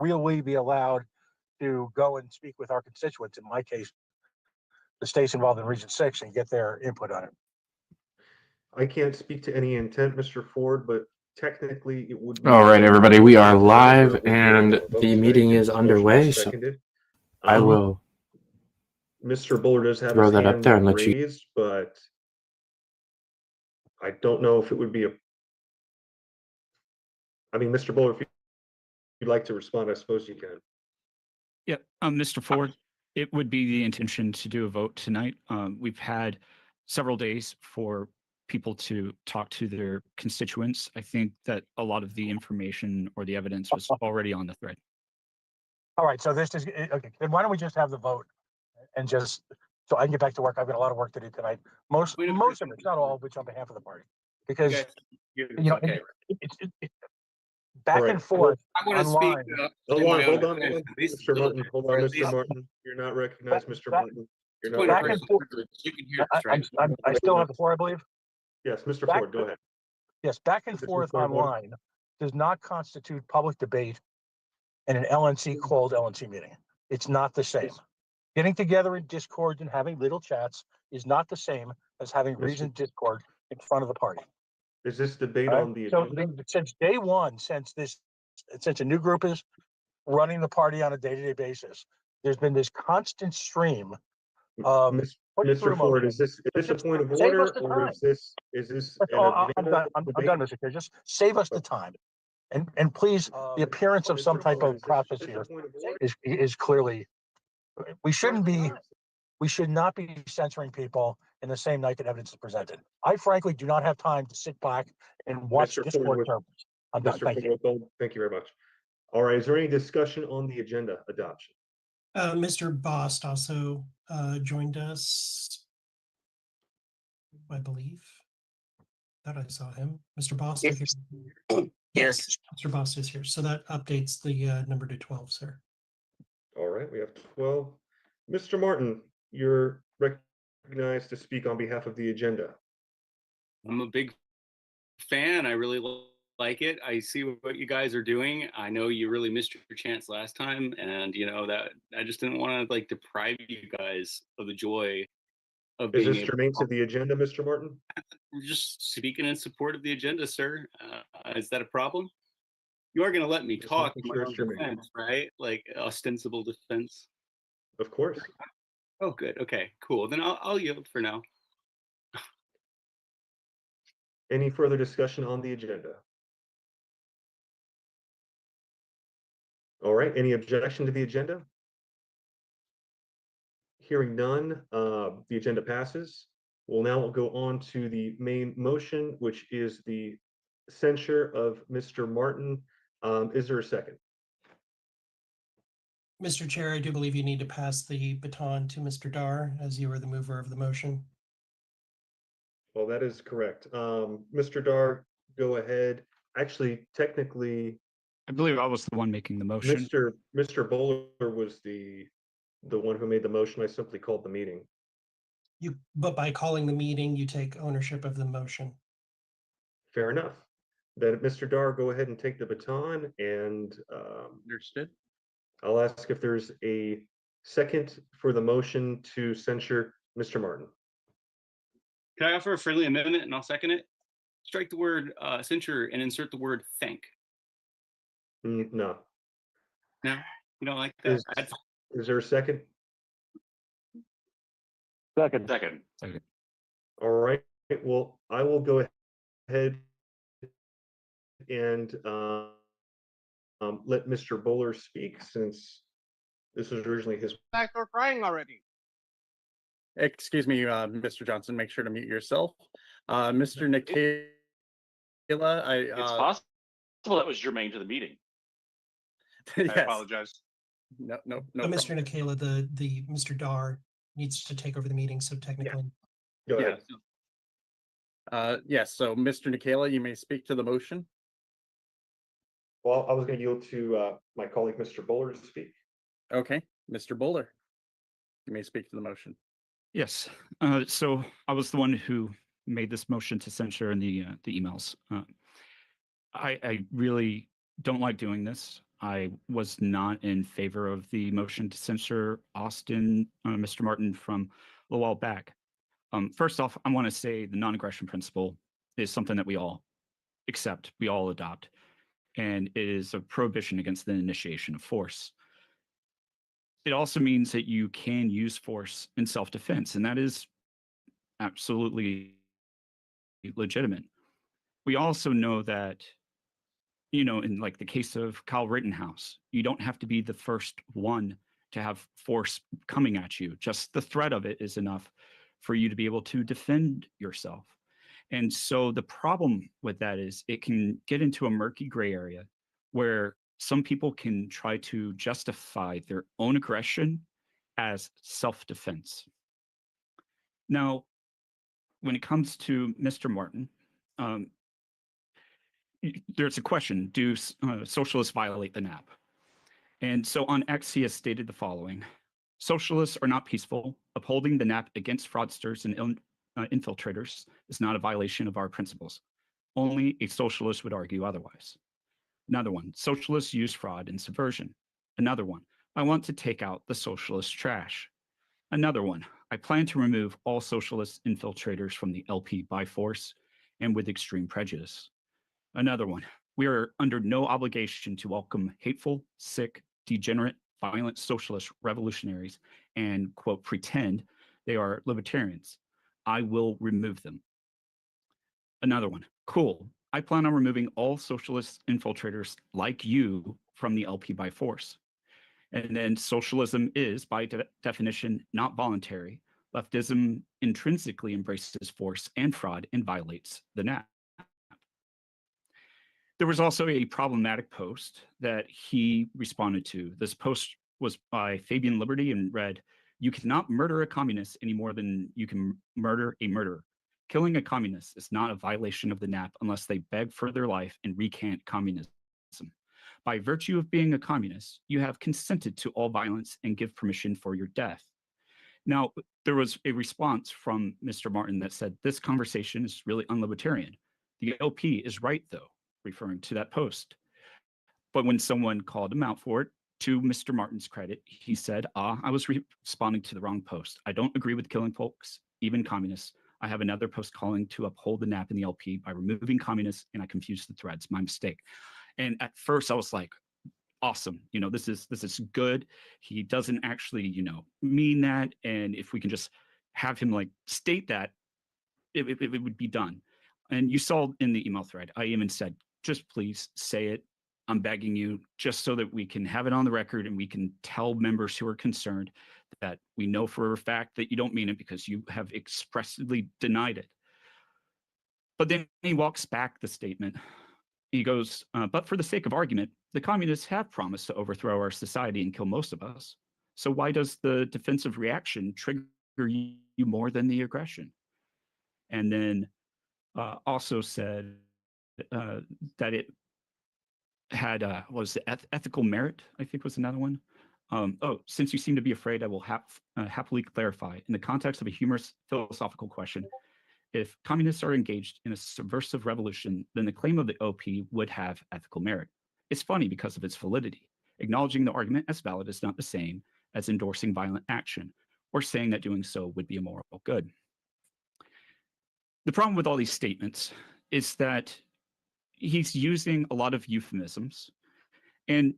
will we be allowed to go and speak with our constituents, in my case, the states involved in Region 6, and get their input on it? I can't speak to any intent, Mr. Ford, but technically it would be. All right, everybody, we are live and the meeting is underway. So I will Mr. Buller does have throw his that up hand there and let you. raised, but I don't know if it would be a. I mean, Mr. Buller, if you'd like to respond, I suppose you can. Yeah, Mr. Ford, it would be the intention to do a vote tonight. We've had several days for people to talk to their constituents. I think that a lot of the information or the evidence was already on the thread. All right, so this is okay. Then why don't we just have the vote and just so I can get back to work? I've got a lot of work to do tonight. Most of it, not all, which on behalf of the party, because you know it's back and forth. I want to speak. Hold on, Mr. Martin. Hold on, Mr. Martin. You're not recognized, Mr. Martin. You're not back and forth. You can hear us, right? I still have the floor, I believe. Yes, Mr. Ford, go ahead. Yes, back and forth online does not constitute public debate in an LNC called LNC meeting. It's not the same. Getting together in Discord and having little chats is not the same as having reasoned Discord in front of the party. Is this debate on the agenda? So since day one, since a new group is running the party on a day-to-day basis, there's been this constant stream of Mr. Ford, is this a point of order, or is this? I'm done, Mr. Chair. Just save us the time, and please, the appearance of some type of process here is clearly. We should not be censoring people in the same night that evidence is presented. I frankly do not have time to sit back and watch Discord terms. I'm done. Thank you. Thank you very much. All right, is there any discussion on the agenda adoption? Mr. Bost also joined us, I believe. Thought I saw him. Mr. Bost? Yes. Yes. Mr. Bost is here. So that updates the number to 12, sir. All right, we have 12. Mr. Martin, you're recognized to speak on behalf of the agenda. I'm a big fan. I really like it. I see what you guys are doing. I know you really missed your chance last time, and you know that I just didn't want to like deprive you guys of the joy of being. Is this germane to the agenda, Mr. Martin? We're just speaking in support of the agenda, sir. Is that a problem? You are going to let me talk in my own defense, right? Like ostensible defense. Of course. Oh, good. Okay, cool. Then I'll yield for now. Any further discussion on the agenda? All right, any objection to the agenda? Hearing none, the agenda passes. We'll now go on to the main motion, which is the censure of Mr. Martin. Is there a second? Mr. Chair, I do believe you need to pass the baton to Mr. Dar, as you are the mover of the motion. Well, that is correct. Mr. Dar, go ahead. Actually, technically, I believe I was the one making the motion. Mr. Bowler was the one who made the motion. I simply called the meeting. But by calling the meeting, you take ownership of the motion. Fair enough. Then Mr. Dar, go ahead and take the baton, and Understood. I'll ask if there's a second for the motion to censure Mr. Martin. Can I offer a friendly amendment and I'll second it? Strike the word censure and insert the word thank. No. No, you don't like that? Is there a second? Second. All right. Well, I will go ahead and let Mr. Bowler speak, since this was originally his. Back or crying already. Excuse me, Mr. Johnson, make sure to mute yourself. Mr. Nikela, it's possible that was germane to the meeting. Yes. I apologize. No. Mr. Nikela, the Mr. Dar needs to take over the meeting, so technically. Go ahead. Yes, so Mr. Nikela, you may speak to the motion. Well, I was going to yield to my colleague, Mr. Bowler, to speak. Okay, Mr. Bowler, you may speak to the motion. Yes. So I was the one who made this motion to censure in the emails. I really don't like doing this. I was not in favor of the motion to censure Austin, Mr. Martin, from a while back. First off, I want to say the non-aggression principle is something that we all accept, we all adopt, and it is a prohibition against the initiation of force. It also means that you can use force in self-defense, and that is absolutely legitimate. We also know that, in like the case of Kyle Rittenhouse, you don't have to be the first one to have force coming at you. Just the threat of it is enough for you to be able to defend yourself. And so the problem with that is it can get into a murky gray area where some people can try to justify their own aggression as self-defense. Now, when it comes to Mr. Martin, there's a question, do socialists violate the NAP? And so on X, he has stated the following: socialists are not peaceful. Upholding the NAP against fraudsters and infiltrators is not a violation of our principles. Only a socialist would argue otherwise. Another one, socialists use fraud and subversion. Another one, I want to take out the socialist trash. Another one, I plan to remove all socialist infiltrators from the LP by force and with extreme prejudice. Another one, we are under no obligation to welcome hateful, sick, degenerate, violent socialist revolutionaries and, quote, pretend they are libertarians. I will remove them. Another one, cool. I plan on removing all socialist infiltrators like you from the LP by force. And then socialism is, by definition, not voluntary. Leftism intrinsically embraces force and fraud and violates the NAP. There was also a problematic post that he responded to. This post was by Fabian Liberty and read, "You cannot murder a communist any more than you can murder a murderer. Killing a communist is not a violation of the NAP unless they beg for their life and recant communism. By virtue of being a communist, you have consented to all violence and give permission for your death." Now, there was a response from Mr. Martin that said, this conversation is really unlibertarian. The LP is right, though, referring to that post. But when someone called him out for it, to Mr. Martin's credit, he said, I was responding to the wrong post. I don't agree with killing folks, even communists. I have another post calling to uphold the NAP in the LP by removing communists, and I confused the threads. My mistake. And at first I was like, awesome. This is good. He doesn't actually, mean that. And if we can just have him like state that, it would be done. And you saw in the email thread, I even said, just please say it. I'm begging you, just so that we can have it on the record and we can tell members who are concerned that we know for a fact that you don't mean it because you have expressly denied it. But then he walks back the statement. He goes, but for the sake of argument, the communists have promised to overthrow our society and kill most of us. So why does the defensive reaction trigger you more than the aggression? And then also said that it had was ethical merit, I think was another one. Since you seem to be afraid, I will happily clarify. In the context of a humorous philosophical question, if communists are engaged in a subversive revolution, then the claim of the OP would have ethical merit. It's funny because of its validity. Acknowledging the argument as valid is not the same as endorsing violent action or saying that doing so would be a moral good. The problem with all these statements is that he's using a lot of euphemisms, and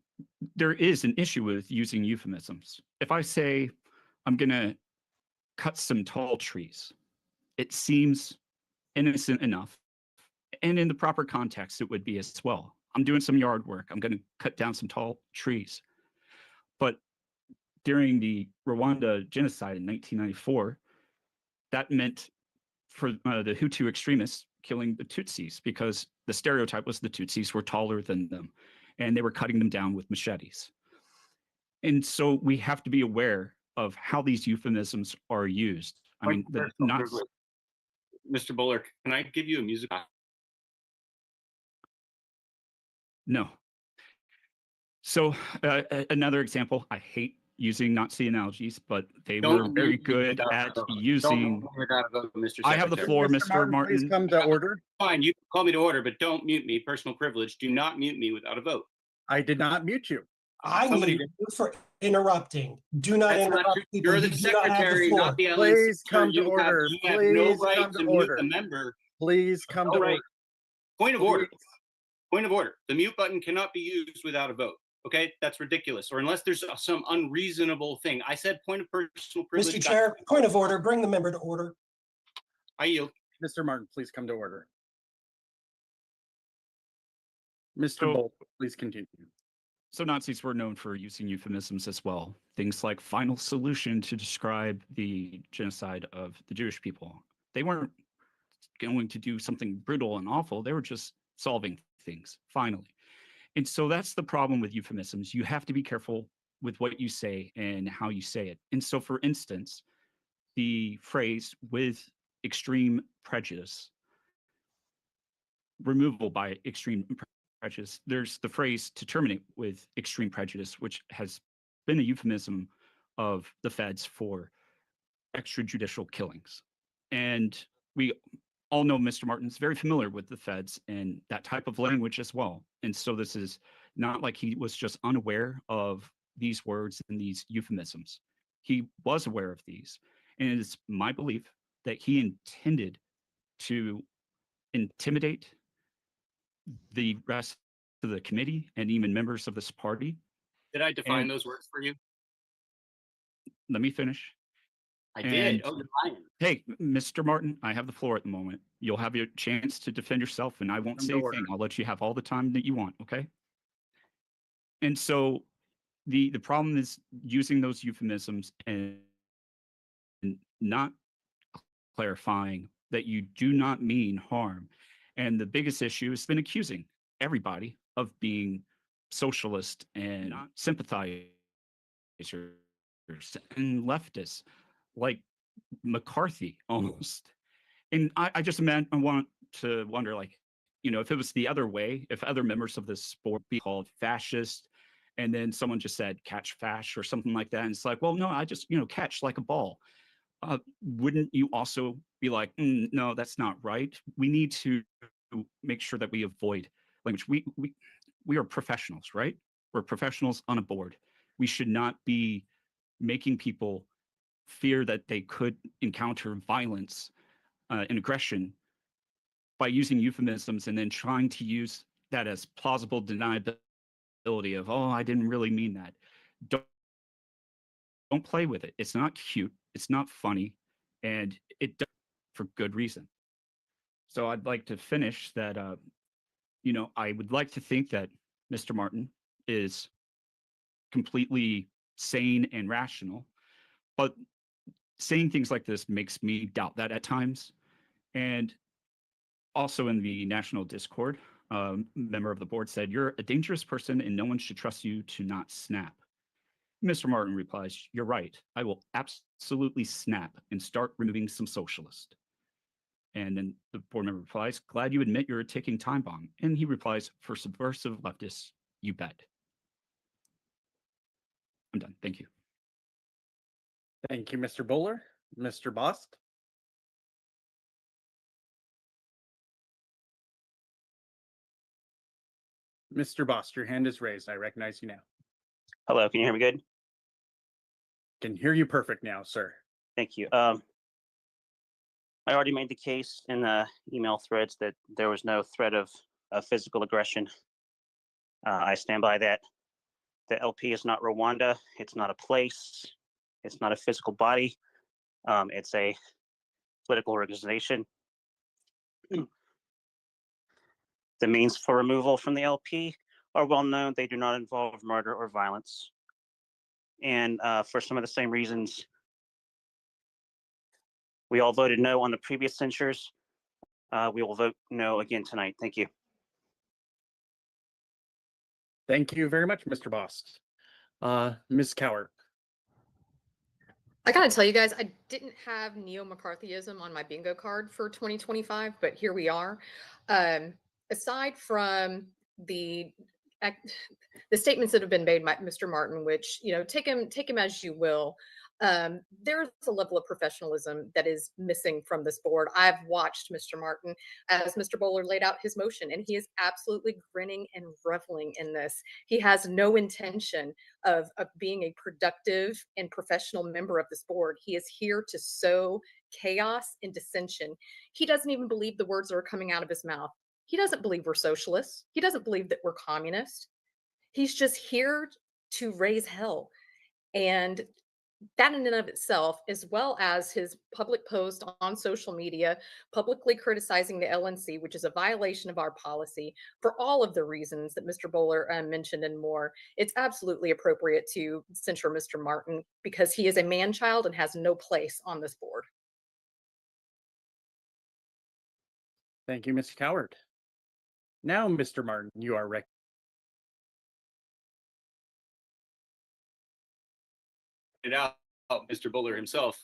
there is an issue with using euphemisms. If I say, I'm going to cut some tall trees, it seems innocent enough. And in the proper context, it would be as well. I'm doing some yard work. I'm going to cut down some tall trees. But during the Rwanda genocide in 1994, that meant for the Hutu extremists killing the Tutsis because the stereotype was the Tutsis were taller than them and they were cutting them down with machetes. And so we have to be aware of how these euphemisms are used. I mean, not... Mr. Buller, can I give you a music? No. So another example, I hate using Nazi analogies, but they were very good at using. I have the floor, Mr. Martin. Please come to order. Fine, you can call me to order, but don't mute me. Personal privilege. Do not mute me without a vote. I did not mute you. I Somebody need did. you for interrupting. Do not That's not interrupt true. people. You're the who do not have secretary, floor. not the LNC. Please sir. come to You have- order. You have no Please right come to to mute order. the member. Please come to No right. order. Point of order. Point of order. The mute button cannot be used without a vote. Okay, that's ridiculous. Or unless there's some unreasonable thing. I said point of personal privilege. Mr. Chair, point of order. Bring the member to order. I yield. Mr. Martin, please come to order. Mr. So- Bolt, please continue. So Nazis were known for using euphemisms as well. Things like final solution to describe the genocide of the Jewish people. They weren't going to do something brutal and awful. They were just solving things, finally. And so that's the problem with euphemisms. You have to be careful with what you say and how you say it. And so, for instance, the phrase with extreme prejudice, removal by extreme prejudice, there's the phrase to terminate with extreme prejudice, which has been a euphemism of the feds for extrajudicial killings. And we all know Mr. Martin's very familiar with the feds and that type of language as well. And so this is not like he was just unaware of these words and these euphemisms. He was aware of these. And it is my belief that he intended to intimidate the rest of the committee and even members of this party. Did I define And- those words for you? Let me finish. I And- did. Oh, define. Hey, Mr. Martin, I have the floor at the moment. You'll have your chance to defend yourself, and I won't Come say to a order. thing. I'll let you have all the time that you want, okay? And so the problem is using those euphemisms and not clarifying that you do not mean harm. And the biggest issue has been accusing everybody of being socialist and not sympathizers and leftists, like McCarthy almost. And I just meant I want to wonder, like, you know, if it was the other way, if other members of this board be called fascist, and then someone just said catch fash or something like that, and it's like, well, no, I just, you know, catch like a ball. Wouldn't you also be like, no, that's not right? We need to make sure that we avoid language. We are professionals, right? We're professionals on a board. We should not be making people fear that they could encounter violence and aggression by using euphemisms and then trying to use that as plausible deniability of, oh, I didn't really mean that. Don't play with it. It's not cute. It's not funny. And it does for good reason. So I'd like to finish that, you know, I would like to think that Mr. Martin is completely sane and rational, but saying things like this makes me doubt that at times. And also in the national Discord, a member of the board said, "You're a dangerous person and no one should trust you to not snap." Mr. Martin replies, "You're right. I will absolutely snap and start removing some socialists." And then the board member replies, "Glad you admit you're a ticking time bomb." And he replies, "For subversive leftists, you bet." I'm done. Thank you. Thank you, Mr. Bowler. Mr. Bost? Mr. Bost, your hand is raised. I recognize you now. Hello, can you hear me good? Can hear you perfect now, sir. Thank you. I already made the case in the email threads that there was no threat of physical aggression. I stand by that. The LP is not Rwanda. It's not a place. It's not a physical body. It's a political organization. The means for removal from the LP are well known. They do not involve murder or violence. And for some of the same reasons, we all voted no on the previous censures. We will vote no again tonight. Thank you. Thank you very much, Mr. Bost. Ms. Cowart. I gotta tell you guys, I didn't have neo-McCarthyism on my bingo card for 2025, but here we are. Aside from the statements that have been made by Mr. Martin, which, you know, take him as you will. There's a level of professionalism that is missing from this board. I've watched Mr. Martin as Mr. Bowler laid out his motion, and he is absolutely grinning and reveling in this. He has no intention of being a productive and professional member of this board. He is here to sow chaos and dissension. He doesn't even believe the words that are coming out of his mouth. He doesn't believe we're socialists. He doesn't believe that we're communists. He's just here to raise hell. And that in and of itself, as well as his public post on social media, publicly criticizing the LNC, which is a violation of our policy for all of the reasons that Mr. Bowler mentioned and more, it's absolutely appropriate to censure Mr. Martin because he is a man-child and has no place on this board. Thank you, Ms. Coward. Now, Mr. Martin, you are recognized. Out Mr. Bowler himself,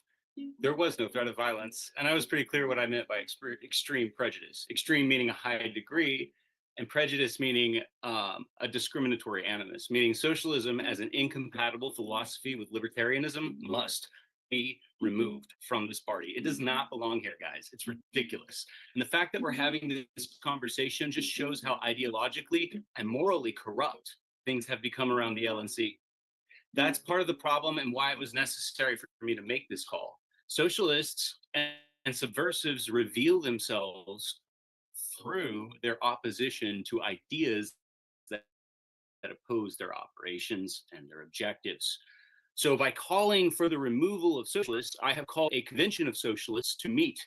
there was no threat of violence. And I was pretty clear what I meant by extreme prejudice. Extreme meaning a high degree, and prejudice meaning a discriminatory animus, meaning socialism as an incompatible philosophy with libertarianism must be removed from this party. It does not belong here, guys. It's ridiculous. And the fact that we're having this conversation just shows how ideologically and morally corrupt things have become around the LNC. That's part of the problem and why it was necessary for me to make this call. Socialists and subversives reveal themselves through their opposition to ideas that oppose their operations and their objectives. So by calling for the removal of socialists, I have called a convention of socialists to meet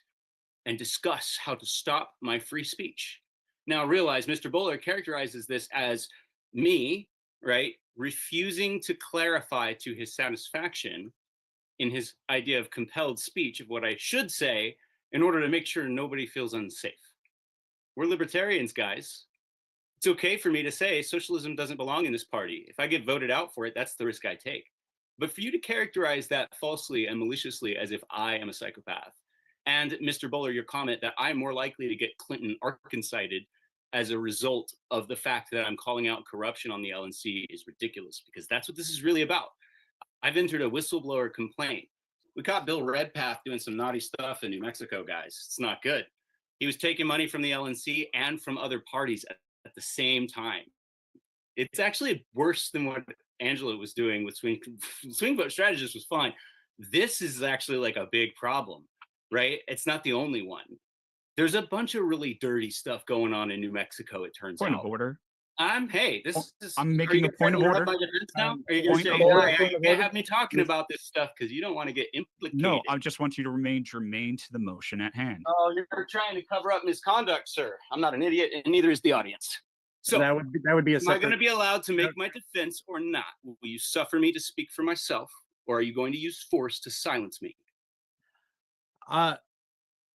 and discuss how to stop my free speech. Now realize Mr. Bowler characterizes this as me, right, refusing to clarify to his satisfaction in his idea of compelled speech of what I should say in order to make sure nobody feels unsafe. We're libertarians, guys. It's okay for me to say socialism doesn't belong in this party. If I get voted out for it, that's the risk I take. But for you to characterize that falsely and maliciously as if I am a psychopath, and Mr. Bowler, your comment that I'm more likely to get Clinton Arkansited as a result of the fact that I'm calling out corruption on the LNC is ridiculous, because that's what this is really about. I've entered a whistleblower complaint. We caught Bill Redpath doing some naughty stuff in New Mexico, guys. It's not good. He was taking money from the LNC and from other parties at the same time. It's actually worse than what Angela was doing with Swing Vote Strategist was fine. This is actually like a big problem, right? It's not the only one. There's a bunch of really dirty stuff going on in New Mexico, it turns out. Point of order. Hey, this is. I'm making a point of order. Now? Are you going to say, you can't have me talking about this stuff because you don't want to get implicated? No, I just want you to remain germane to the motion at hand. Oh, you're trying to cover up misconduct, sir. I'm not an idiot, and neither is the audience. So that would be a am I going to be allowed to make my defense or not? Will you suffer me to speak for myself, or are you going to use force to silence me? I'm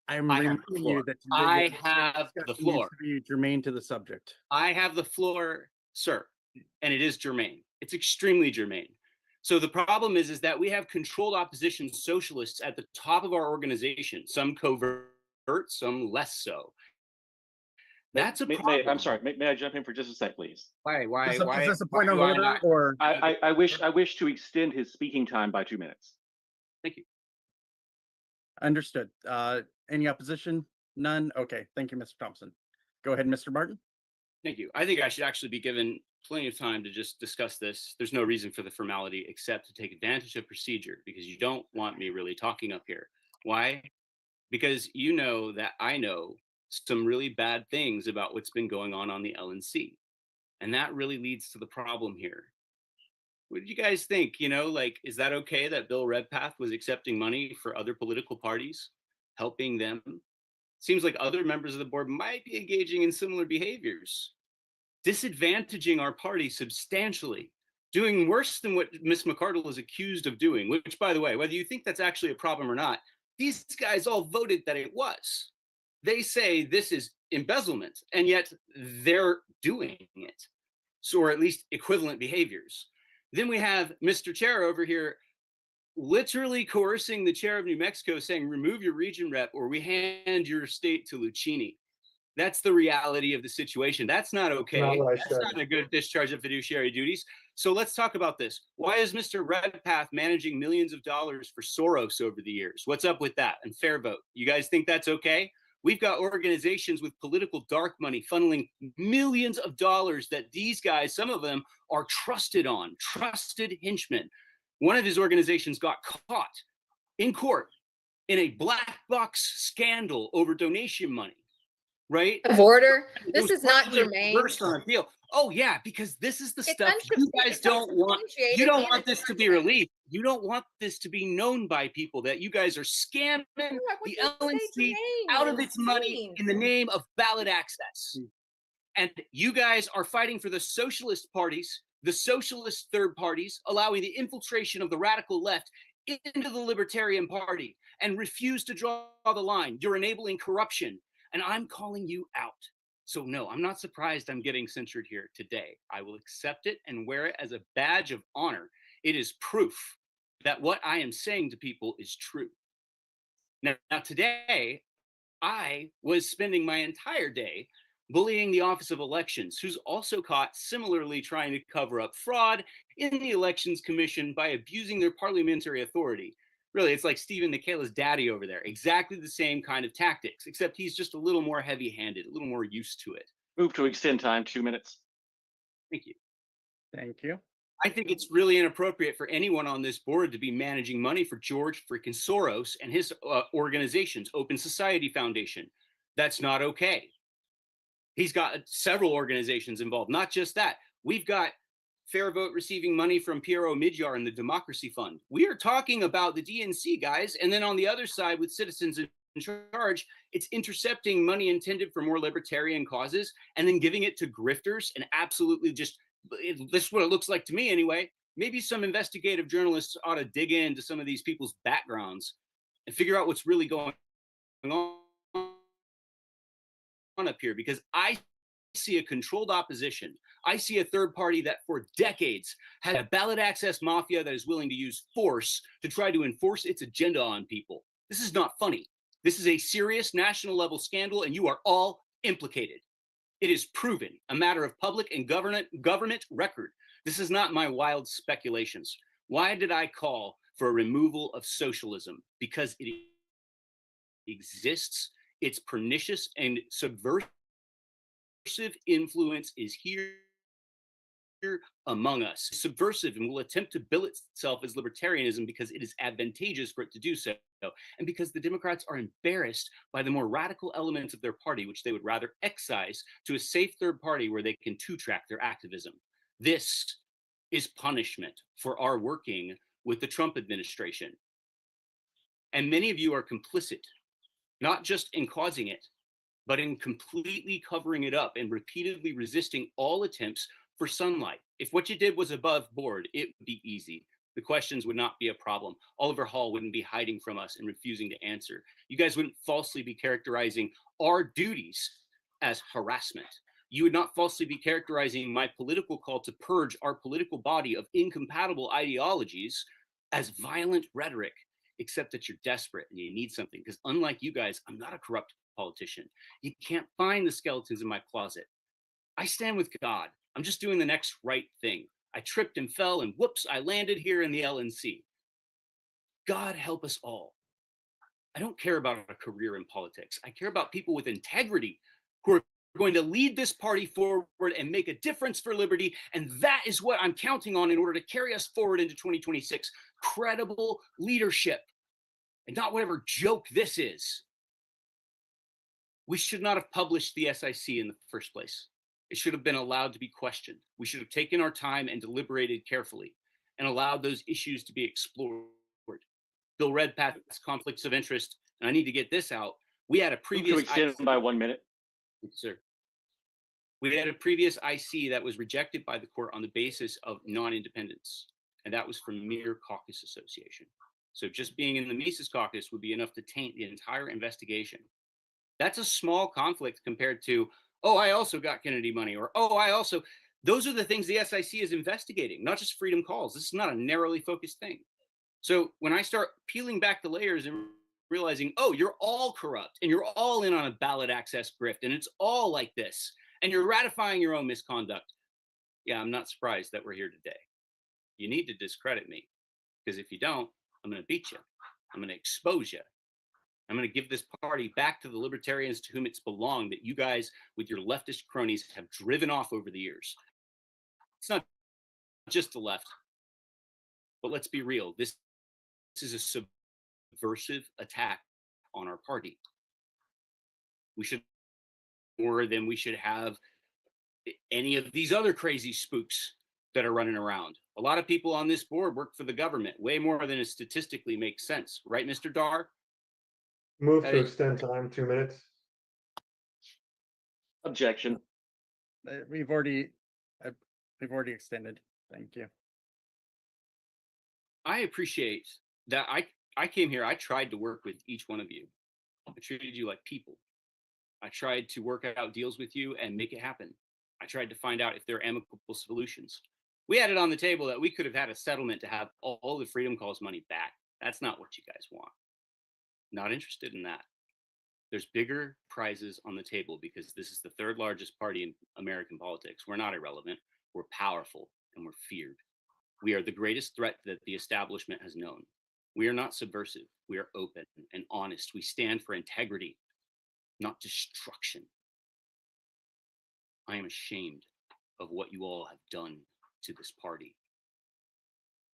reminding you that I have the floor. To be germane to the subject. I have the floor, sir, and it is germane. It's extremely germane. So the problem is that we have controlled opposition socialists at the top of our organization, some covert, some less so. That's a problem. I'm sorry. May I jump in for just a sec, please? Why? Is this a point of order, or I wish to extend his speaking time by 2 minutes. Thank you. Understood. Any opposition? None. Okay. Thank you, Mr. Thompson. Go ahead, Mr. Martin. Thank you. I think I should actually be given plenty of time to just discuss this. There's no reason for the formality except to take advantage of procedure, because you don't want me really talking up here. Why? Because you know that I know some really bad things about what's been going on the LNC. And that really leads to the problem here. What did you guys think? You know, like, is that okay that Bill Redpath was accepting money for other political parties, helping them? Seems like other members of the board might be engaging in similar behaviors, disadvantaging our party substantially, doing worse than what Ms. McCardle is accused of doing, which, by the way, whether you think that's actually a problem or not, these guys all voted that it was. They say this is embezzlement, and yet they're doing it. So, or at least equivalent behaviors. Then we have Mr. Chair over here literally coercing the chair of New Mexico, saying, remove your region rep or we hand your state to Lucchini. That's the reality of the situation. That's not okay. Not what I That's said. not a good discharge of fiduciary duties. So let's talk about this. Why is Mr. Redpath managing millions of dollars for Soros over the years? What's up with that? And Fair Vote. You guys think that's okay? We've got organizations with political dark money funneling millions of dollars that these guys, some of them, are trusted henchmen. One of his organizations got caught in court in a black box scandal over donation money, right? Of order. It This was is not probably germane. reversed on appeal. Oh yeah, because this is the It's stuff you guys don't want. unsubstantiated You don't and want it's this to be argument. released. You don't want this to be known by people that you guys are scamming What the does it say LNC germane? out of It's its money insane. in the name of ballot access. And you guys are fighting for the socialist parties, the socialist third parties, allowing the infiltration of the radical left into the Libertarian Party and refuse to draw the line. You're enabling corruption, and I'm calling you out. So no, I'm not surprised I'm getting censured here today. I will accept it and wear it as a badge of honor. It is proof that what I am saying to people is true. Now today, I was spending my entire day bullying the Office of Elections, who's also caught similarly trying to cover up fraud in the Elections Commission by abusing their parliamentary authority. Really, it's like Stephen Michaela's daddy over there. Exactly the same kind of tactics, except he's just a little more heavy-handed, a little more used to it. Move to extend time 2 minutes. Thank you. Thank you. I think it's really inappropriate for anyone on this board to be managing money for George freaking Soros and his organizations, Open Society Foundation. That's not okay. He's got several organizations involved, not just that. We've got Fair Vote receiving money from Piero Midjar and the Democracy Fund. We are talking about the DNC, guys. And then on the other side, with Citizens in Charge, it's intercepting money intended for more libertarian causes and then giving it to grifters and absolutely just, this is what it looks like to me anyway. Maybe some investigative journalists ought to dig into some of these people's backgrounds and figure out what's really going on up here, because I see a controlled opposition. I see a third party that for decades had a ballot access mafia that is willing to use force to try to enforce its agenda on people. This is not funny. This is a serious national level scandal, and you are all implicated. It is proven, a matter of public and government record. This is not my wild speculations. Why did I call for a removal of socialism? Because it exists. It's pernicious and subversive influence is here among us. Subversive and will attempt to bill itself as libertarianism because it is advantageous for it to do so, and because the Democrats are embarrassed by the more radical elements of their party, which they would rather excise to a safe third party where they can two-track their activism. This is punishment for our working with the Trump administration. And many of you are complicit, not just in causing it, but in completely covering it up and repeatedly resisting all attempts for sunlight. If what you did was above board, it would be easy. The questions would not be a problem. Oliver Hall wouldn't be hiding from us and refusing to answer. You guys wouldn't falsely be characterizing our duties as harassment. You would not falsely be characterizing my political call to purge our political body of incompatible ideologies as violent rhetoric, except that you're desperate and you need something. Because unlike you guys, I'm not a corrupt politician. You can't find the skeletons in my closet. I stand with God. I'm just doing the next right thing. I tripped and fell, and whoops, I landed here in the LNC. God help us all. I don't care about a career in politics. I care about people with integrity who are going to lead this party forward and make a difference for liberty. And that is what I'm counting on in order to carry us forward into 2026. Credible leadership, and not whatever joke this is. We should not have published the SIC in the first place. It should have been allowed to be questioned. We should have taken our time and deliberated carefully and allowed those issues to be explored. Bill Redpath's conflicts of interest, and I need to get this out. We had a previous to extend by 1 minute. Sir. We had a previous IC that was rejected by the court on the basis of non-independence, and that was from mere caucus association. So just being in the Mises caucus would be enough to taint the entire investigation. That's a small conflict compared to, oh, I also got Kennedy money, or oh, I also, those are the things the SIC is investigating, not just freedom calls. This is not a narrowly focused thing. So when I start peeling back the layers and realizing, oh, you're all corrupt and you're all in on a ballot access grift and it's all like this and you're ratifying your own misconduct. Yeah, I'm not surprised that we're here today. You need to discredit me because if you don't, I'm going to beat you. I'm going to expose you. I'm going to give this party back to the libertarians to whom it's belonged that you guys with your leftist cronies have driven off over the years. It's not just the left, but let's be real. This is a subversive attack on our party. We should more than we should have any of these other crazy spooks that are running around. A lot of people on this board work for the government, way more than it statistically makes sense. Right, Mr. Dar? Move to extend time 2 minutes. Objection. We've already extended. Thank you. I appreciate that. I came here, I tried to work with each one of you. I treated you like people. I tried to work out deals with you and make it happen. I tried to find out if there are amicable solutions. We had it on the table that we could have had a settlement to have all the Freedom Calls money back. That's not what you guys want. Not interested in that. There's bigger prizes on the table because this is the third largest party in American politics. We're not irrelevant. We're powerful and we're feared. We are the greatest threat that the establishment has known. We are not subversive. We are open and honest. We stand for integrity, not destruction. I am ashamed of what you all have done to this party.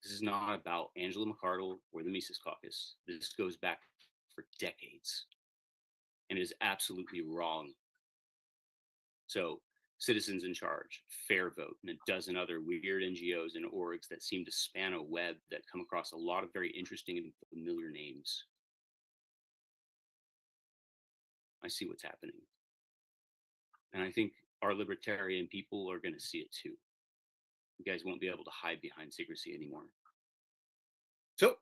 This is not about Angela McArdle or the Mises Caucus. This goes back for decades and is absolutely wrong. So, Citizens in Charge, Fair Vote, and a dozen other weird NGOs and orgs that seem to span a web that come across a lot of very interesting and familiar names. I see what's happening. And I think our libertarian people are going to see it too. You guys won't be able to hide behind secrecy anymore. So,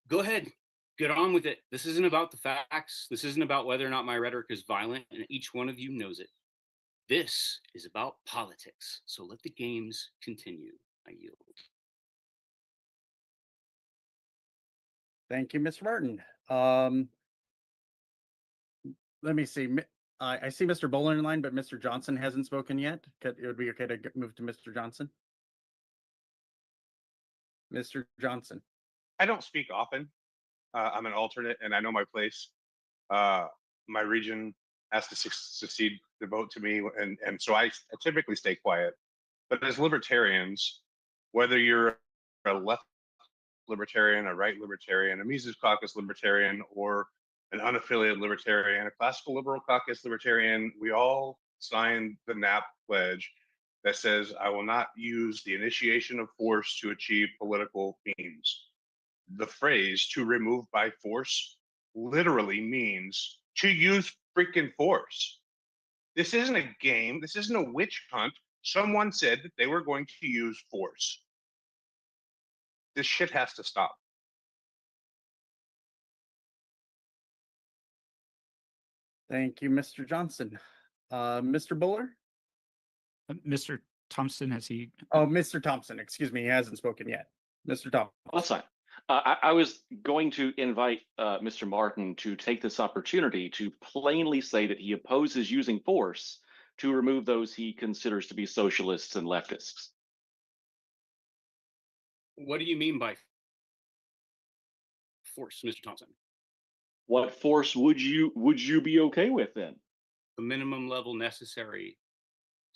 go ahead. Get on with it. This isn't about the facts. This isn't about whether or not my rhetoric is violent, and each one of you knows it. This is about politics. So let the games continue. I yield. Thank you, Mr. Martin. Let me see. I see Mr. Bowler in line, but Mr. Johnson hasn't spoken yet. It would be okay to move to Mr. Johnson. Mr. Johnson. I don't speak often. I'm an alternate, and I know my place. My region has to succeed the vote to me, and so I typically stay quiet. But as libertarians, whether you're a left libertarian, a right libertarian, a Mises Caucus libertarian, or an unaffiliated libertarian, a classical liberal caucus libertarian, we all signed the NAP pledge that says, I will not use the initiation of force to achieve political aims. The phrase "to remove by force" literally means to use freaking force. This isn't a game. This isn't a witch hunt. Someone said that they were going to use force. This shit has to stop. Thank you, Mr. Johnson. Mr. Bowler? Mr. Thompson, has he? Oh, Mr. Thompson, excuse me, he hasn't spoken yet. Mr. Thompson. That's fine. I was going to invite Mr. Martin to take this opportunity to plainly say that he opposes using force to remove those he considers to be socialists and leftists. What do you mean by force, Mr. Thompson? What force would you be okay with then? The minimum level necessary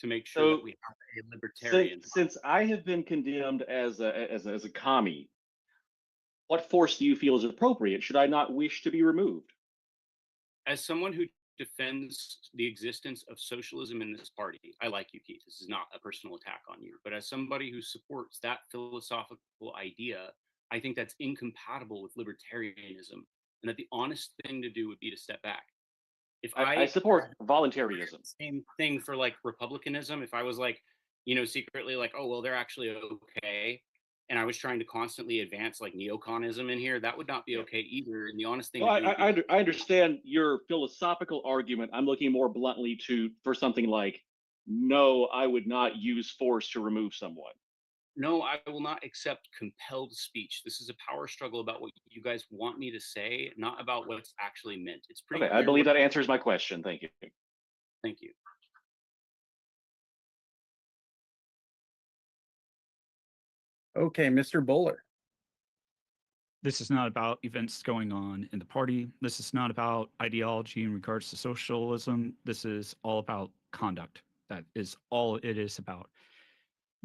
to make sure that we have a libertarian. Since I have been condemned as a commie, what force do you feel is appropriate? Should I not wish to be removed? As someone who defends the existence of socialism in this party, I like you, Keith. This is not a personal attack on you. But as somebody who supports that philosophical idea, I think that's incompatible with libertarianism, and that the honest thing to do would be to step back. If I support voluntarism. Same thing for like republicanism. If I was like, secretly like, oh, well, they're actually okay, and I was trying to constantly advance like neoconism in here, that would not be okay either. And the honest thing. Well, I understand your philosophical argument. I'm looking more bluntly for something like, no, I would not use force to remove someone. no, I will not accept compelled speech. This is a power struggle about what you guys want me to say, not about what's actually meant. It's pretty Okay, I clear believe what- that answers my question. Thank you. Thank you. Okay, Mr. Bowler. This is not about events going on in the party. This is not about ideology in regards to socialism. This is all about conduct. That is all it is about.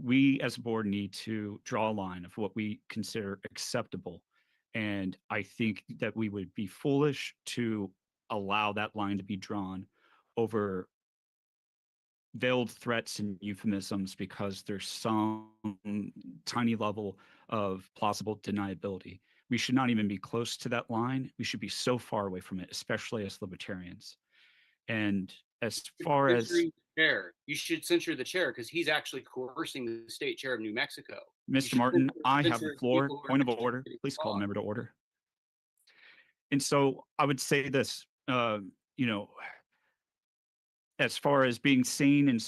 We as a board need to draw a line of what we consider acceptable. And I think that we would be foolish to allow that line to be drawn over veiled threats and euphemisms because there's some tiny level of plausible deniability. We should not even be close to that line. We should be so far away from it, especially as libertarians. And as far as Censoring the chair, you should censure the chair because he's actually coercing the state chair of New Mexico. You Mr. should Martin, I have censor the floor. people who are Point of actually order. getting Please call the caught. member to order. And so I would say this, you know, as far as being sane and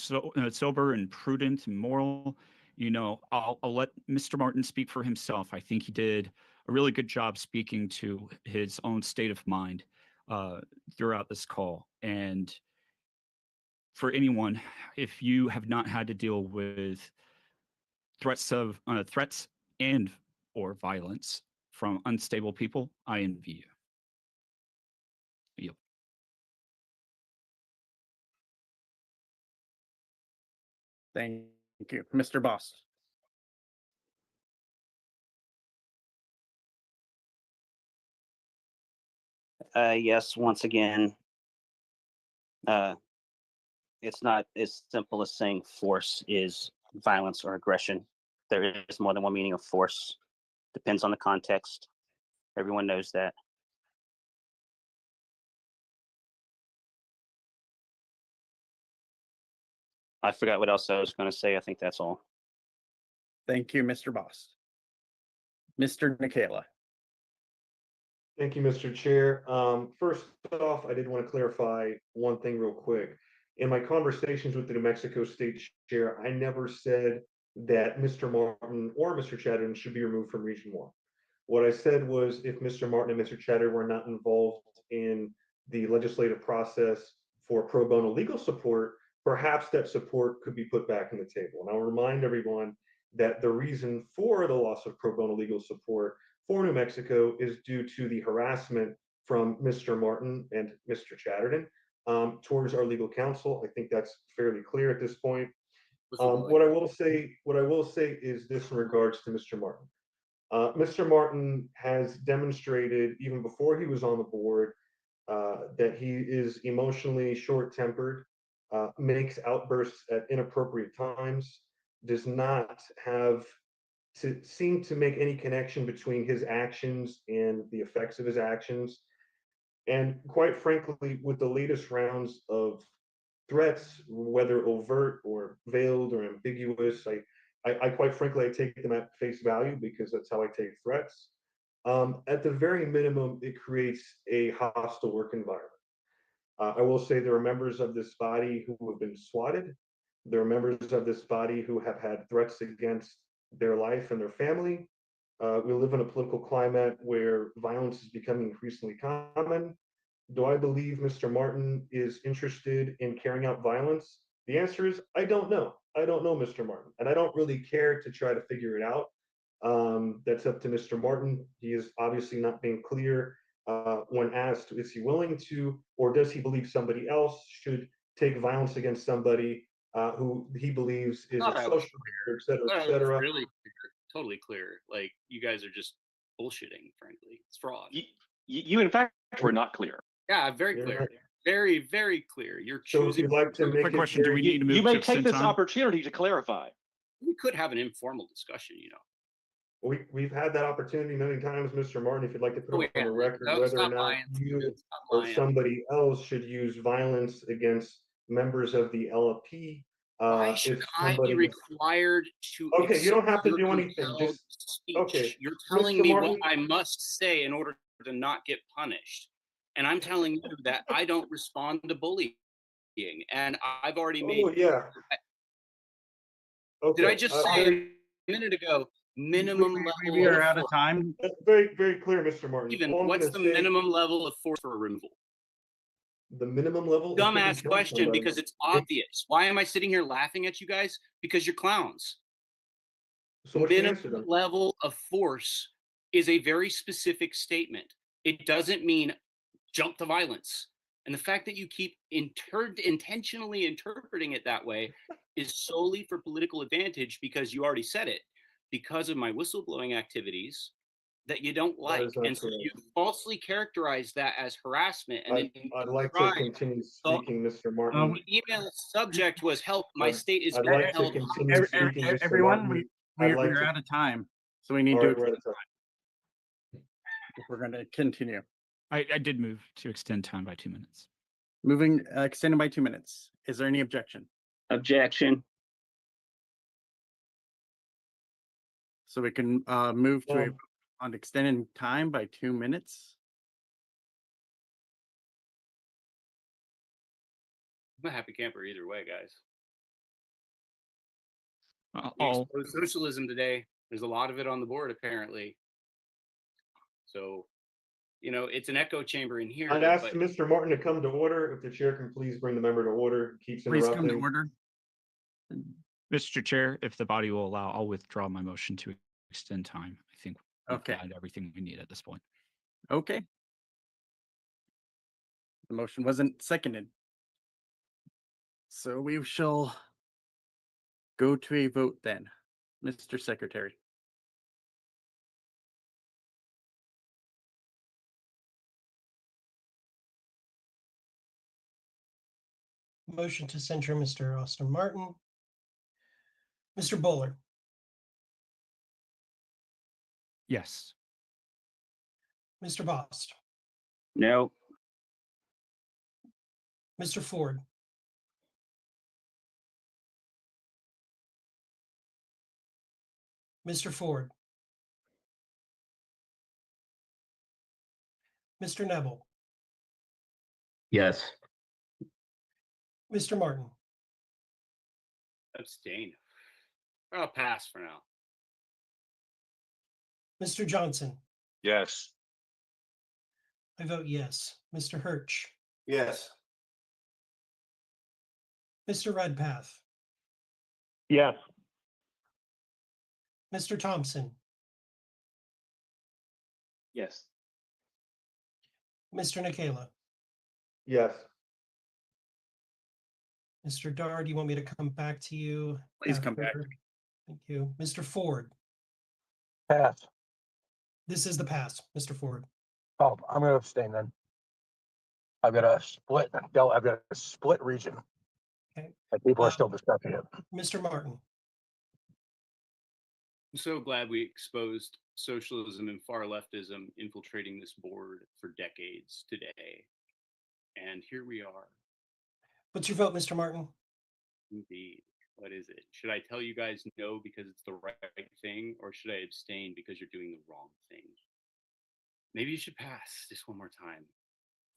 sober and prudent and moral, you know, I'll let Mr. Martin speak for himself. I think he did a really good job speaking to his own state of mind throughout this call. And for anyone, if you have not had to deal with threats and or violence from unstable people, I envy you. Thank you. Mr. Boss. Yes, once again, it's not as simple as saying force is violence or aggression. There is more than one meaning of force. Depends on the context. Everyone knows that. I forgot what else I was going to say. I think that's all. Thank you, Mr. Boss. Mr. Nikela. Thank you, Mr. Chair. First off, I did want to clarify one thing real quick. In my conversations with the New Mexico State Chair, I never said that Mr. Martin or Mr. Chatterton should be removed from Region 1. What I said was if Mr. Martin and Mr. Chatterton were not involved in the legislative process for pro bono legal support, perhaps that support could be put back on the table. And I'll remind everyone that the reason for the loss of pro bono legal support for New Mexico is due to the harassment from Mr. Martin and Mr. Chatterton towards our legal counsel. I think that's fairly clear at this point. What I will say is this in regards to Mr. Martin. Mr. Martin has demonstrated, even before he was on the board, that he is emotionally short-tempered, makes outbursts at inappropriate times, does not have to seem to make any connection between his actions and the effects of his actions. And quite frankly, with the latest rounds of threats, whether overt or veiled or ambiguous, I quite frankly, I take them at face value because that's how I take threats. At the very minimum, it creates a hostile work environment. I will say there are members of this body who have been swatted. There are members of this body who have had threats against their life and their family. We live in a political climate where violence is becoming increasingly common. Do I believe Mr. Martin is interested in carrying out violence? The answer is I don't know. I don't know Mr. Martin, and I don't really care to try to figure it out. That's up to Mr. Martin. He is obviously not being clear when asked, is he willing to, or does he believe somebody else should take violence against somebody who he believes is a social worker, et cetera, et cetera. Really clear, totally clear. Like you guys are just bullshitting, frankly. It's fraud. You in fact were not clear. Yeah, very clear. Very, very clear. You're So if choosing. you'd like to make Quick it question, do we very- need to move You may to take this time? opportunity to clarify. We could have an informal discussion, you know. We've had that opportunity many times, Mr. Martin. If you'd like to put Oh, it on yeah. the record, No, whether or stop not lying. you Stop or lying. somebody else should use violence against members of the LFP. Why should If I be somebody- required to? Okay, you don't have to accept do your anything. compelled Just speech? okay. You're telling Mr. me Martin- what I must say in order to not get punished, and I'm telling you that I don't respond to bullying, and I've already made. Oh yeah. Okay. Did I just say minute ago, minimum level. We are out of force. time. That's very, very clear, Mr. Martin. Steven, All I'm what's gonna the say- minimum level of force for removal? The minimum level? is to Dumbass kill question somebody. because it's obvious. Why am I sitting here laughing at you guys? Because you're clowns. So what's the answer Minimum then? level of force is a very specific statement. It doesn't mean jump to violence. And the fact that you keep intentionally interpreting it that way is solely for political advantage because you already said it, because of my whistleblowing activities that you don't like. is not And so correct. you falsely characterize that as harassment. And then I'd like to continue speaking, Mr. Martin. the email subject was help. My state is I'd being like to held. continue speaking, Mr. Everyone, Martin. we're like to- out of time, so we need All to. right, we're out of time. If we're going to continue. I did move to extend time by 2 minutes. Moving, extended by 2 minutes. Is there any objection? Objection. So we can move to Um, on extending time by 2 minutes. I'm a happy camper either way, guys. We I'll exposed socialism today. There's a lot of it on the board, apparently. So, you know, it's an echo chamber in here. I'd ask but Mr. Martin to come to order. If the chair can please bring the member to order. Keeps Please come to interrupting. order. Mr. Chair, if the body will allow, I'll withdraw my motion to extend time. I think we've Okay. got everything we need at this point. Okay. The motion wasn't seconded. So we shall go to a vote then, Mr. Secretary. Motion to censure Mr. Austin Martin. Mr. Bowler, Yes. Mr. Bost, No. Mr. Ford, Mr. Ford, Mr. Neville, Yes. Mr. Martin, abstain. I'll pass for now. Mr. Johnson. Yes. I vote yes. Mr. Hirsch, Yes. Mr. Redpath, Yes. Mr. Thompson, Yes. Mr. Nikela, Yes. Mr. Dar, do you want me to come back to you? Please come back. after? Thank you. Mr. Ford, Pass. this is the pass, Mr. Ford. Oh, I'm gonna abstain then. I've got a split, no, I've got a split region. Okay. And people are still discussing it. Mr. Martin, I'm so glad we exposed socialism and far leftism infiltrating this board for decades today. And here we are. what's your vote, Mr. Martin? Indeed. What is it? Should I tell you guys no because it's the right thing, or should I abstain because you're doing the wrong thing? Maybe you should pass just one more time.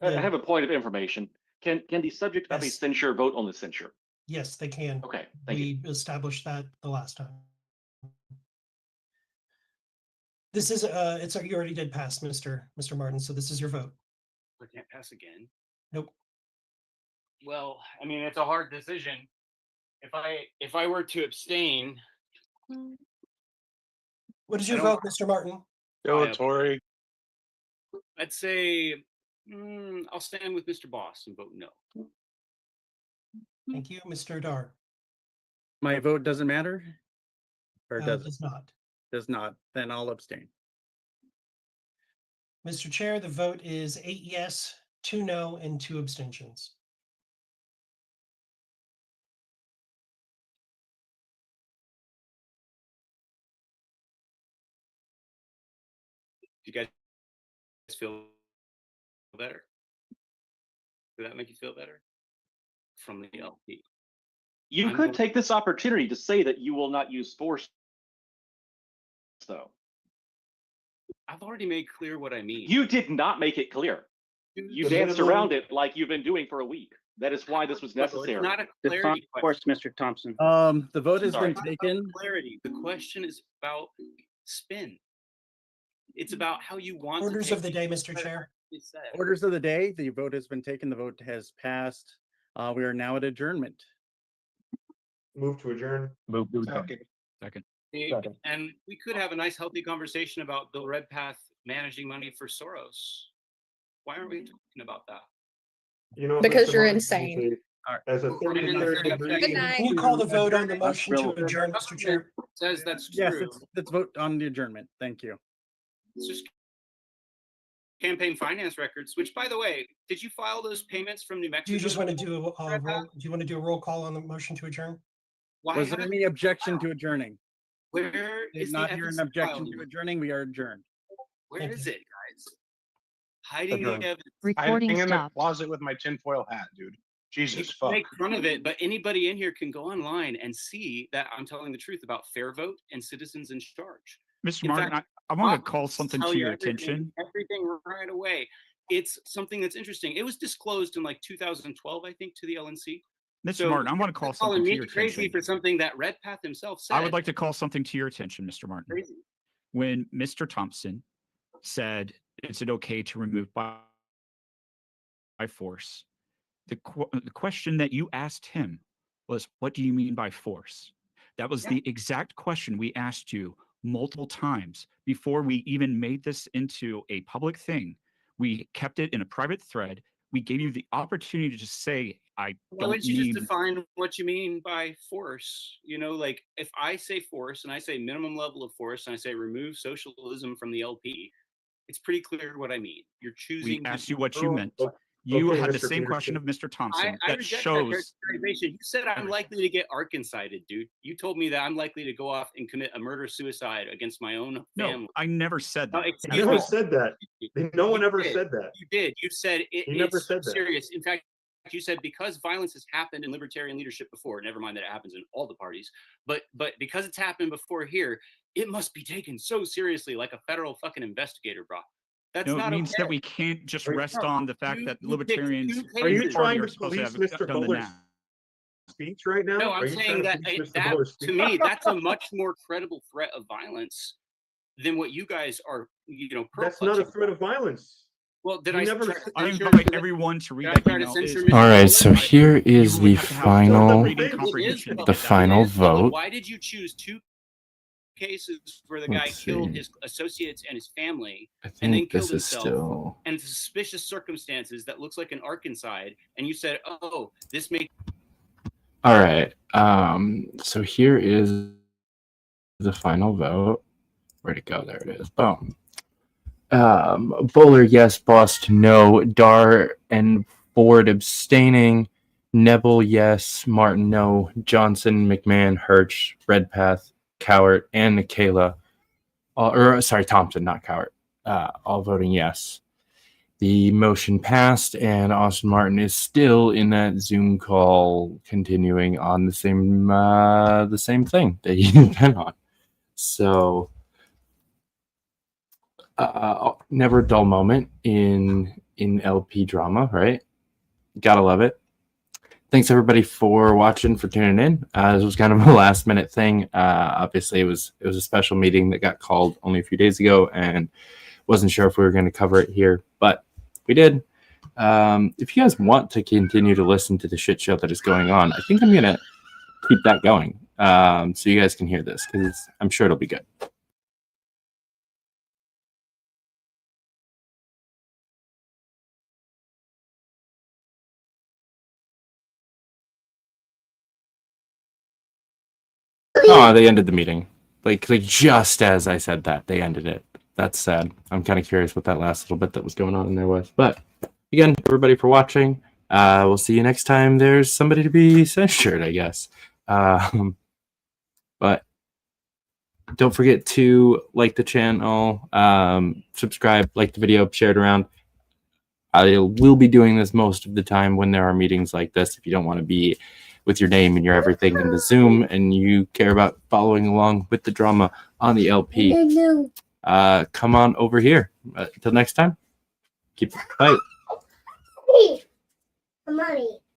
I have a point of information. Can the subject of a Yes. censure vote on the censure? Yes, they can. Okay, thank you. We established that the last time. This is, you already did pass, Mr. Martin, so this is your vote. I can't pass again. Nope. Well, I mean, it's a hard decision. If I were to abstain, What is I your don't- vote, Mr. Martin? Go, I- Tory. I'd say I'll stand with Mr. Boss and vote no. Thank you, Mr. Dar. My vote doesn't matter? Or does it? Does not. Does not, then I'll abstain. Mr. Chair, the vote is 8 yes, 2 no, and 2 abstentions. Do you guys feel better? Did that make you feel better? From the LP. You I'm could going- take this opportunity to say that you will not use force, though. I've already made clear what I mean. You did not make it clear. You The danced minimum- around it like you've been doing for a week. That is why this was necessary. It's not a Define clarity force, question. Mr. Thompson. The vote has been Sorry. taken. Clarity. The question is about spin. It's about how you want to Orders take of the day, Mr. what Chair. you said. Orders of the day. The vote has been taken. The vote has passed. We are now at adjournment. Move to adjourn. Move to adjourn. Okay. Second. Second. And we could have a nice, healthy conversation about Bill Redpath managing money for Soros. Why aren't we talking about that? You know, Because Mr. you're Martin, insane. As a And 33rd then- degree. Good night. Can you call the vote on the motion to adjourn, Mr. Chair? Says that's Yes, true. let's vote on the adjournment. Thank you. It's just campaign finance records, which, by the way, did you file those payments from New Mexico? Do you just want to do a roll? Do you want to do a roll call on the motion to adjourn? Why Was there haven't any you objection filed? to adjourning? Where Did is not the hear an evidence objection filing? to adjourning. We are adjourned. Where Thank is you. it, guys? Hiding the Adjourned. evidence. Hiding in the closet with my tinfoil hat, dude. You Jesus can fuck. make fun of it, but anybody in here can go online and see that I'm telling the truth about fair vote and citizens in charge. Mr. In Martin, fact, I want to I'll call something tell to you your attention. Everything right away. It's something that's interesting. It was disclosed in like 2012, I think, to the LNC. Mr. So Martin, I want to call you're calling something to me your crazy attention. for something that Redpath himself said. I would like to call something to your attention, Mr. Martin. Crazy. When Mr. Thompson said, is it okay to remove by force? The question that you asked him was, what do you mean by force? That was the exact question we asked you multiple times before we even made this into a public thing. We kept it in a private thread. We gave you the opportunity to just say, I Why don't wouldn't you need. just define what you mean by force? You know, like if I say force and I say minimum level of force and I say remove socialism from the LP, it's pretty clear what I mean. You're choosing. We asked you what you Oh, meant. oh, You okay, had the Mr. same question of Peterson. Mr. Thompson. I That reject shows. that characterization. You said I'm likely to get Arkansas-ed, dude. You told me that I'm likely to go off and commit a murder-suicide against my own family. No, I never said No, that. excuse I never me. said that. No one You ever did. said that. You did. You said He never it's said that. serious. In fact, you said because violence has happened in libertarian leadership before, never mind that it happens in all the parties, but because it's happened before here, it must be taken so seriously, like a federal fucking investigator, bro. That's No, it not means okay. that we can't just Are you- rest on the fact that you picked libertarians two Are you cases. trying are to supposed to police have Mr. done the Bowler's now. speech right now? No, Are I'm you saying trying to that police Mr. that Bowler's to speech? me, that's a much more credible threat of violence than what you guys are, That's not a pro-clutching. threat of violence. Well, did You I never try said- to I censure invite Mr. everyone to read Did I that try to email. censure Is- Mr. All right, so Bowler? here is You would the have to have final reading It is comprehension to public. the get that. final It is public. vote. Why did you choose two cases where the guy Let's killed see. his associates and his family I and then think killed this is himself still. and suspicious circumstances that looks like an Arkansas, and you said, oh, this makes All right. So here is the final vote. Where'd it go? There it is. Boom. Bowler, yes. Bost, no. Dar and Ford abstaining. Nebel, yes. Martin, no. Johnson, McMahon, Hirsch, Redpath, Cowart, and Nikayla. Thompson, not Cowart. All voting yes. The motion passed, and Austin Martin is still in that Zoom call, continuing on the same thing that he's been on. So, never a dull moment in LP drama, right? Gotta love it. Thanks everybody for watching, for tuning in. This was kind of a last minute thing. Obviously, it was a special meeting that got called only a few days ago, and wasn't sure if we were going to cover it here, but we did. If you guys want to continue to listen to the shit show that is going on, I think I'm going to keep that going, so you guys can hear this, because I'm sure it'll be good. Oh, they ended the meeting. Like just as I said that, they ended it. That's sad. I'm kind of curious what that last little bit that was going on in there was. But again, everybody for watching. We'll see you next time there's somebody to be censured, I guess. But don't forget to like the channel, subscribe, like the video, share it around. I will be doing this most of the time when there are meetings like this. If you don't want to be with your name and your everything in the Zoom and you care about following along with the drama on the LP, come on over here. Until next time, keep it tight. Money.